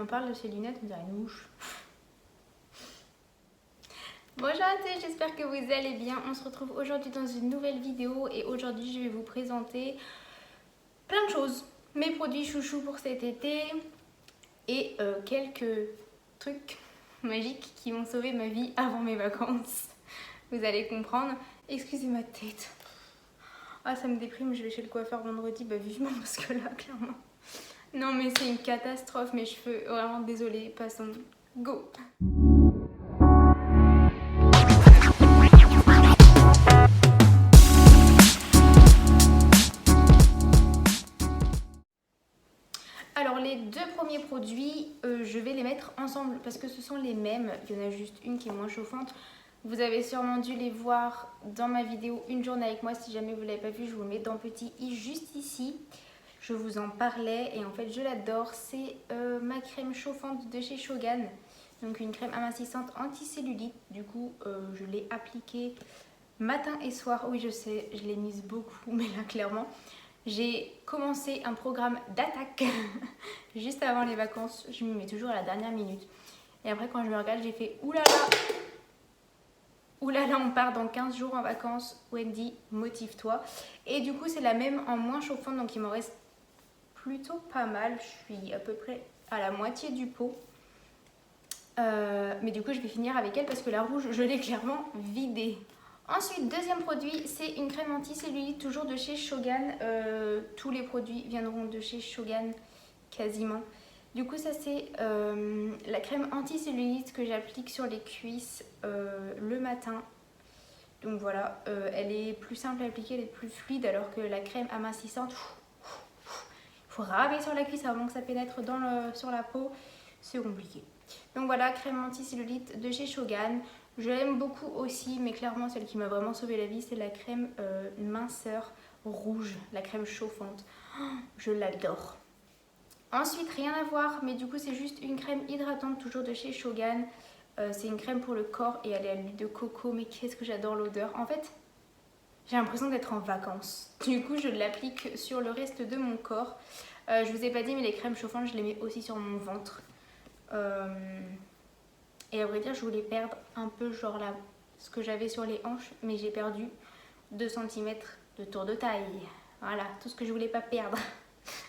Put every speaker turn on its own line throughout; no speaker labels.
en parle de ces lunettes, on dirait une mouche. Bonjour à tous, j'espère que vous allez bien. On se retrouve aujourd'hui dans une nouvelle vidéo et aujourd'hui je vais vous présenter plein de choses. Mes produits chouchous pour cet été et quelques trucs magiques qui vont sauver ma vie avant mes vacances. Vous allez comprendre. Excusez ma tête. Ah, ça me déprime, je vais chez le coiffeur vendredi, bah vivement parce que là, clairement. Non mais c'est une catastrophe, mes cheveux, vraiment désolée, passons, go. Alors les deux premiers produits, je vais les mettre ensemble parce que ce sont les mêmes, il y en a juste une qui est moins chauffante. Vous avez sûrement dû les voir dans ma vidéo Une journée avec moi, si jamais vous ne l'avez pas vu, je vous mets dans petit i juste ici. Je vous en parlais et en fait je l'adore, c'est ma crème chauffante de chez Shogan. Donc une crème amincissante anti-cellulite, du coup je l'ai appliquée matin et soir. Oui je sais, je l'ai mise beaucoup, mais là clairement j'ai commencé un programme d'attaque juste avant les vacances. Je m'y mets toujours à la dernière minute. Et après quand je me regarde, j'ai fait oulala, oulala, on part dans 15 jours en vacances. Wendy, motive-toi. Et du coup c'est la même en moins chauffante, donc il m'en reste plutôt pas mal. Je suis à peu près à la moitié du pot. Mais du coup je vais finir avec elle parce que la rouge je l'ai clairement vidée. Ensuite, deuxième produit, c'est une crème anti-cellulite toujours de chez Shogan. Tous les produits viendront de chez Shogan quasiment. Du coup ça c'est la crème anti-cellulite que j'applique sur les cuisses le matin. Donc voilà, elle est plus simple à appliquer, elle est plus fluide alors que la crème amincissante, il faut raber sur la cuisse avant que ça pénètre sur la peau, c'est compliqué. Donc voilà, crème anti-cellulite de chez Shogan. Je l'aime beaucoup aussi, mais clairement celle qui m'a vraiment sauvé la vie, c'est la crème minceur rouge, la crème chauffante. Oh, je l'adore. Ensuite, rien à voir, mais du coup c'est juste une crème hydratante toujours de chez Shogan. C'est une crème pour le corps et elle est à l'huile de coco, mais qu'est-ce que j'adore l'odeur. En fait, j'ai l'impression d'être en vacances. Du coup, je l'applique sur le reste de mon corps. Je vous ai pas dit, mais les crèmes chauffantes, je les mets aussi sur mon ventre. Et à vrai dire, je voulais perdre un peu genre là, ce que j'avais sur les hanches, mais j'ai perdu 2 cm de tour de taille. Voilà, tout ce que je voulais pas perdre.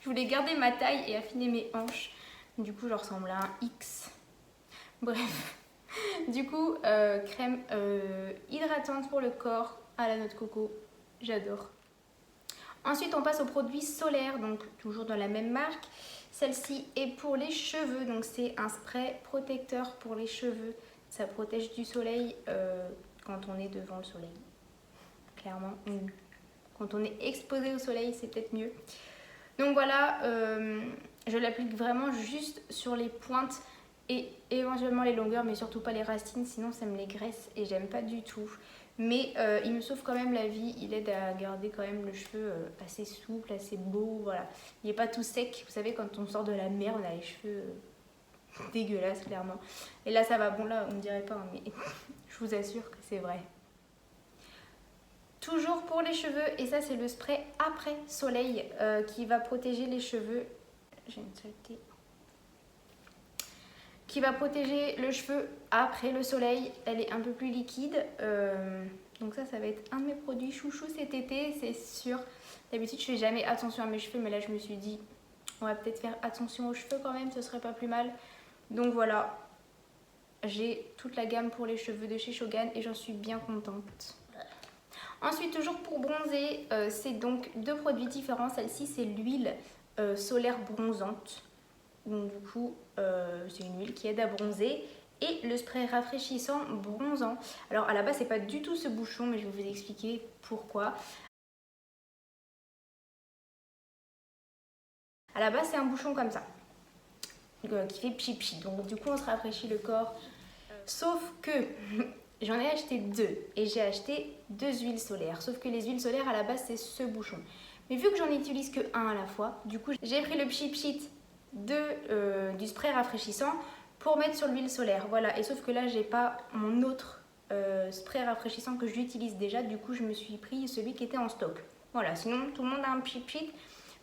Je voulais garder ma taille et affiner mes hanches. Du coup, je ressemble à un X. Bref. Du coup, crème hydratante pour le corps à la noix de coco. J'adore. Ensuite, on passe aux produits solaires, donc toujours dans la même marque. Celle-ci est pour les cheveux, donc c'est un spray protecteur pour les cheveux. Ça protège du soleil quand on est devant le soleil. Clairement, quand on est exposé au soleil, c'est peut-être mieux. Donc voilà, je l'applique vraiment juste sur les pointes et éventuellement les longueurs, mais surtout pas les racines, sinon ça me les graisse et j'aime pas du tout. Mais il me sauve quand même la vie, il aide à garder quand même le cheveu assez souple, assez beau, voilà. Il n'est pas tout sec, vous savez quand on sort de la mer, on a les cheveux dégueulasses clairement. Et là ça va, bon là on ne dirait pas, hein, mais je vous assure que c'est vrai. Toujours pour les cheveux, et ça c'est le spray après soleil qui va protéger les cheveux. J'ai une saleté. Qui va protéger le cheveu après le soleil. Elle est un peu plus liquide. Donc ça va être un de mes produits chouchous cet été, c'est sûr. D'habitude je fais jamais attention à mes cheveux, mais là je me suis dit on va peut-être faire attention aux cheveux quand même, ce serait pas plus mal. Donc voilà, j'ai toute la gamme pour les cheveux de chez Shogan et j'en suis bien contente. Ensuite, toujours pour bronzer, c'est donc deux produits différents. Celle-ci, c'est l'huile solaire bronzante. Donc du coup, c'est une huile qui aide à bronzer. Et le spray rafraîchissant bronzant. Alors à la base, c'est pas du tout ce bouchon, mais je vais vous expliquer pourquoi. À la base, c'est un bouchon comme ça, qui fait pchi-pchi. Donc du coup, on se rafraîchit le corps. Sauf que j'en ai acheté deux et j'ai acheté 2 huiles solaires. Sauf que les huiles solaires à la base c'est ce bouchon. Mais vu que j'en utilise que un à la fois, du coup j'ai pris le pchit du spray rafraîchissant pour mettre sur l'huile solaire. Voilà, et sauf que là j'ai pas mon autre spray rafraîchissant que j'utilise déjà. Du coup je me suis pris celui qui était en stock. Voilà, sinon tout le monde a un pchit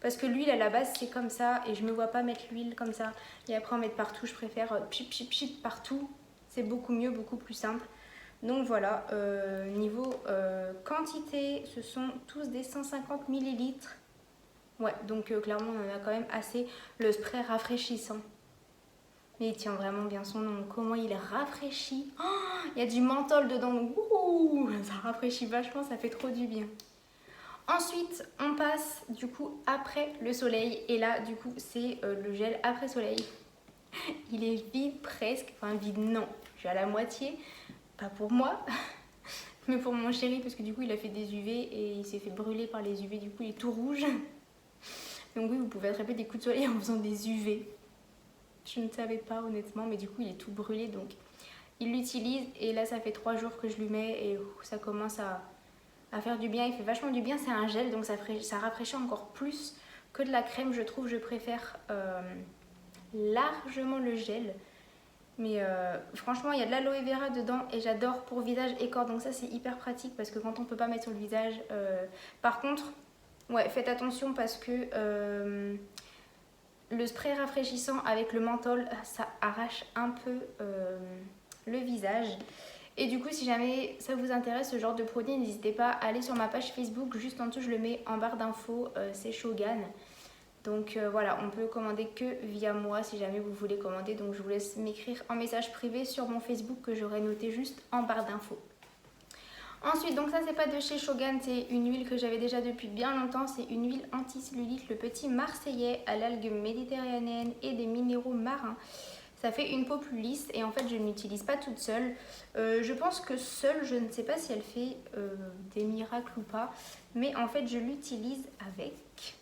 Parce que l'huile à la base c'est comme ça et je me vois pas mettre l'huile comme ça et après en mettre partout. Je préfère pchit pchit pchit partout, c'est beaucoup mieux, beaucoup plus simple. Donc voilà, niveau quantité, ce sont tous des 150 millilitres. Ouais, donc clairement on en a quand même assez. Le spray rafraîchissant. Mais il tient vraiment bien son nom. Comment il rafraîchit. Oh, il y a du menthol dedans. Ouh, ça rafraîchit vachement, ça fait trop du bien. Ensuite, on passe du coup après le soleil. Et là, du coup, c'est le gel après soleil. Il est vide presque. Enfin, vide, non. J'ai à la moitié. Pas pour moi, mais pour mon chéri. Parce que du coup, il a fait des UV et il s'est fait brûler par les UV. Du coup, il est tout rouge. Donc oui, vous pouvez attraper des coups de soleil en faisant des UV. Je ne savais pas honnêtement, mais du coup il est tout brûlé, donc il l'utilise et là ça fait 3 jours que je lui mets et ça commence à faire du bien, il fait vachement du bien. C'est un gel donc ça rafraîchit encore plus que de la crème, je trouve. Je préfère largement le gel, mais franchement il y a de l'aloe vera dedans et j'adore pour visage et corps, donc ça c'est hyper pratique parce que quand on peut pas mettre sur le visage, par contre ouais, faites attention parce que le spray rafraîchissant avec le menthol, ça arrache un peu le visage. Et du coup, si jamais ça vous intéresse ce genre de produit, n'hésitez pas à aller sur ma page Facebook. Juste en dessous, je le mets en barre d'infos, c'est Shogan. Donc voilà, on peut commander que via moi si jamais vous voulez commander. Donc je vous laisse m'écrire en message privé sur mon Facebook que j'aurai noté juste en barre d'infos. Ensuite, donc ça c'est pas de chez Shogan, c'est une huile que j'avais déjà depuis bien longtemps. C'est une huile anti-cellulite, le petit marseillais à l'algue méditerranéenne et des minéraux marins. Ça fait une peau plus lisse et en fait je ne l'utilise pas toute seule. Je pense que seule, je ne sais pas si elle fait des miracles ou pas. Mais en fait je l'utilise avec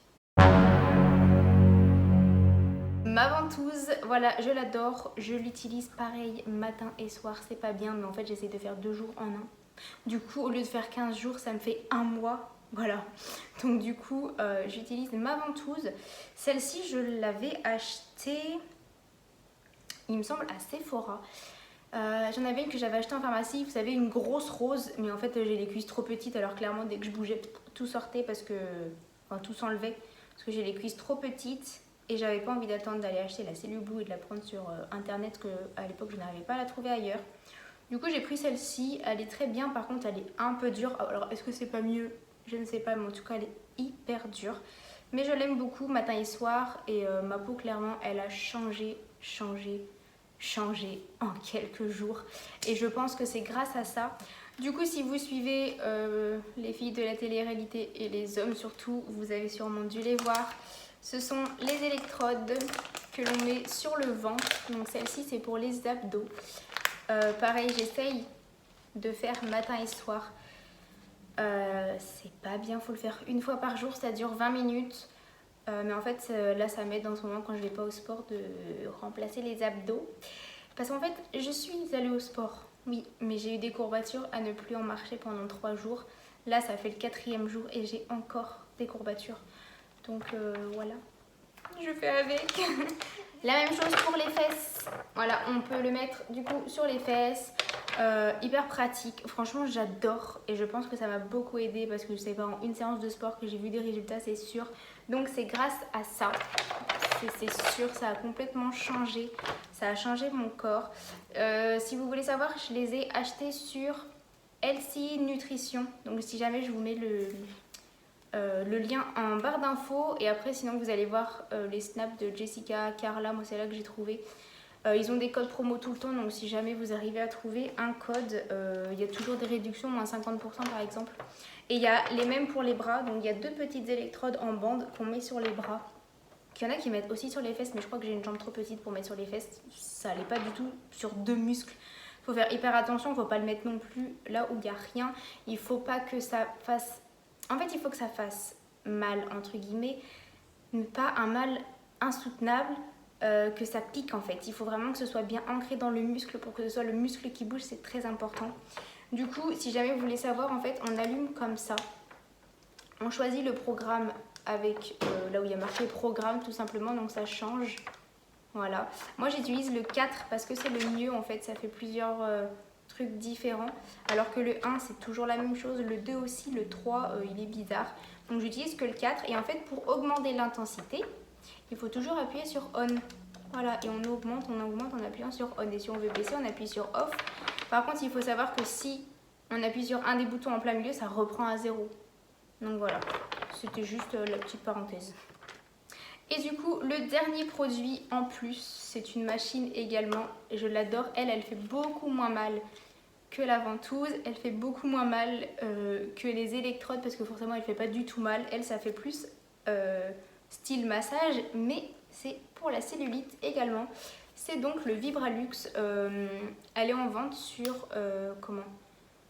ma ventouse. Voilà, je l'adore. Je l'utilise pareil matin et soir. C'est pas bien mais en fait j'essaie de faire 2 jours en un. Du coup, au lieu de faire 15 jours, ça me fait 1 mois. Voilà. Donc du coup, j'utilise ma ventouse. Celle-ci, je l'avais achetée, il me semble, à Sephora. J'en avais une que j'avais achetée en pharmacie. Vous savez, une grosse rose. Mais en fait, j'ai les cuisses trop petites. Alors clairement, dès que je bougeais, tout sortait parce que... Enfin, tout s'enlevait. Parce que j'ai les cuisses trop petites. Et j'avais pas envie d'attendre d'aller acheter la Cellule Blue et de la prendre sur internet. Que à l'époque, je n'arrivais pas à la trouver ailleurs. Du coup j'ai pris celle-ci, elle est très bien, par contre elle est un peu dure. Alors est-ce que c'est pas mieux? Je ne sais pas, mais en tout cas elle est hyper dure. Mais je l'aime beaucoup matin et soir et ma peau clairement elle a changé en quelques jours. Et je pense que c'est grâce à ça. Du coup si vous suivez les filles de la télé-réalité et les hommes surtout, vous avez sûrement dû les voir. Ce sont les électrodes que l'on met sur le ventre. Donc celle-ci c'est pour les abdos. Pareil, j'essaye de faire matin et soir. C'est pas bien, faut le faire une fois par jour, ça dure 20 minutes. Mais en fait, là, ça m'aide en ce moment quand je vais pas au sport de remplacer les abdos. Parce qu'en fait, je suis allée au sport, oui, mais j'ai eu des courbatures à ne plus en marcher pendant 3 jours. Là, ça fait le 4e jour et j'ai encore des courbatures. Donc voilà, je fais avec. La même chose pour les fesses. Voilà, on peut le mettre du coup sur les fesses. Hyper pratique. Franchement, j'adore. Et je pense que ça m'a beaucoup aidé parce que c'est pas en une séance de sport que j'ai vu des résultats, c'est sûr. Donc c'est grâce à ça. C'est sûr, ça a complètement changé. Ça a changé mon corps. Si vous voulez savoir, je les ai achetés sur LCI Nutrition. Donc si jamais je vous mets le lien en barre d'infos et après sinon vous allez voir les snaps de Jessica, Carla, moi c'est là que j'ai trouvé. Ils ont des codes promo tout le temps, donc si jamais vous arrivez à trouver un code, il y a toujours des réductions, moins 50% par exemple. Et il y a les mêmes pour les bras, donc il y a 2 petites électrodes en bande qu'on met sur les bras. Il y en a qui mettent aussi sur les fesses, mais je crois que j'ai une jambe trop petite pour mettre sur les fesses. Ça n'allait pas du tout sur 2 muscles. Il faut faire hyper attention, il ne faut pas le mettre non plus là où il n'y a rien. Il ne faut pas que ça fasse... En fait, il faut que ça fasse mal, entre guillemets, mais pas un mal insoutenable, que ça pique en fait. Il faut vraiment que ce soit bien ancré dans le muscle pour que ce soit le muscle qui bouge, c'est très important. Du coup, si jamais vous voulez savoir, en fait, on allume comme ça. On choisit le programme avec là où il y a marqué programme tout simplement, donc ça change. Voilà. Moi, j'utilise le 4 parce que c'est le mieux en fait, ça fait plusieurs... trucs différents, alors que le 1 c'est toujours la même chose, le 2 aussi, le 3 il est bizarre. Donc j'utilise que le 4 et en fait pour augmenter l'intensité, il faut toujours appuyer sur on. Voilà, et on augmente en appuyant sur on. Et si on veut baisser, on appuie sur off. Par contre, il faut savoir que si on appuie sur un des boutons en plein milieu, ça reprend à 0. Donc voilà, c'était juste la petite parenthèse. Et du coup, le dernier produit en plus, c'est une machine également. Et je l'adore. Elle fait beaucoup moins mal que la ventouse. Elle fait beaucoup moins mal que les électrodes parce que forcément, elle fait pas du tout mal. Elle, ça fait plus style massage, mais c'est pour la cellulite également. C'est donc le Vibralux. Elle est en vente sur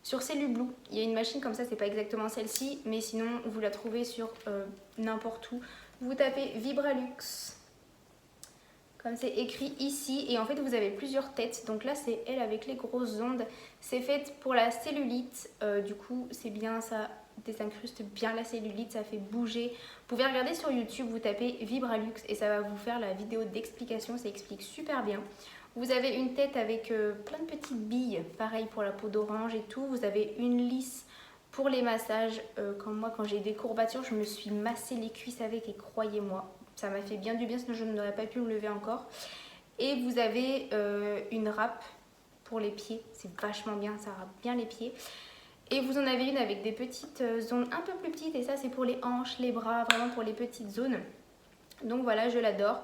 sur Cellublue. Il y a une machine comme ça, c'est pas exactement celle-ci, mais sinon vous la trouvez sur n'importe où. Vous tapez Vibralux, comme c'est écrit ici, et en fait vous avez plusieurs têtes. Donc là c'est elle avec les grosses ondes. C'est fait pour la cellulite. Du coup c'est bien, ça désincruste bien la cellulite, ça fait bouger. Vous pouvez regarder sur YouTube, vous tapez Vibralux et ça va vous faire la vidéo d'explication. Ça explique super bien. Vous avez une tête avec plein de petites billes, pareil pour la peau d'orange et tout. Vous avez une lisse pour les massages. Comme moi, quand j'ai des courbatures, je me suis massé les cuisses avec et croyez-moi, ça m'a fait bien du bien, sinon je n'aurais pas pu me lever encore. Et vous avez une râpe pour les pieds, c'est vachement bien, ça râpe bien les pieds. Et vous en avez une avec des petites zones un peu plus petites et ça c'est pour les hanches, les bras, vraiment pour les petites zones. Donc voilà, je l'adore.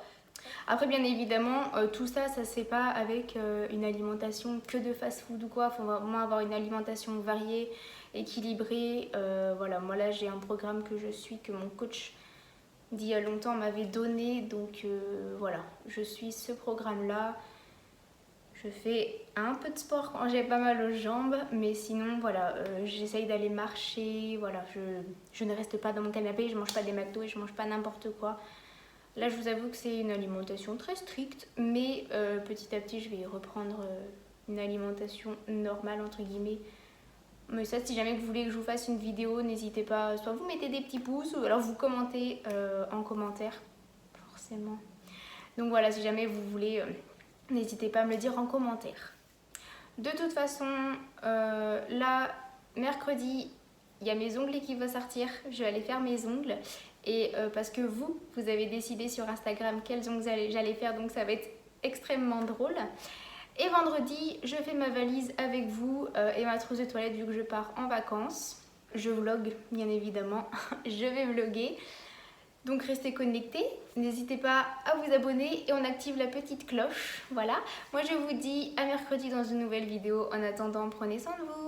Après bien évidemment tout ça ça se fait pas avec une alimentation que de fast food ou quoi. Il faut vraiment avoir une alimentation variée, équilibrée. Voilà, moi là j'ai un programme que je suis, que mon coach d'il y a longtemps m'avait donné. Donc voilà, je suis ce programme là. Je fais un peu de sport quand j'ai pas mal aux jambes, mais sinon voilà, j'essaye d'aller marcher. Voilà, je ne reste pas dans mon canapé, je mange pas des McDo et je mange pas n'importe quoi. Là, je vous avoue que c'est une alimentation très stricte, mais petit à petit, je vais reprendre une alimentation normale, entre guillemets. Mais ça, si jamais vous voulez que je vous fasse une vidéo, n'hésitez pas, soit vous mettez des petits pouces, ou alors vous commentez en commentaire, forcément. Donc voilà, si jamais vous voulez, n'hésitez pas à me le dire en commentaire. De toute façon, là, mercredi, il y a mes ongles qui vont sortir, je vais aller faire mes ongles. Et parce que vous avez décidé sur Instagram quels ongles j'allais faire, donc ça va être extrêmement drôle. Et vendredi, je fais ma valise avec vous et ma trousse de toilette vu que je pars en vacances. Je vlog, bien évidemment, je vais vlogger. Donc restez connectés, n'hésitez pas à vous abonner et on active la petite cloche. Voilà, moi je vous dis à mercredi dans une nouvelle vidéo. En attendant, prenez soin de vous.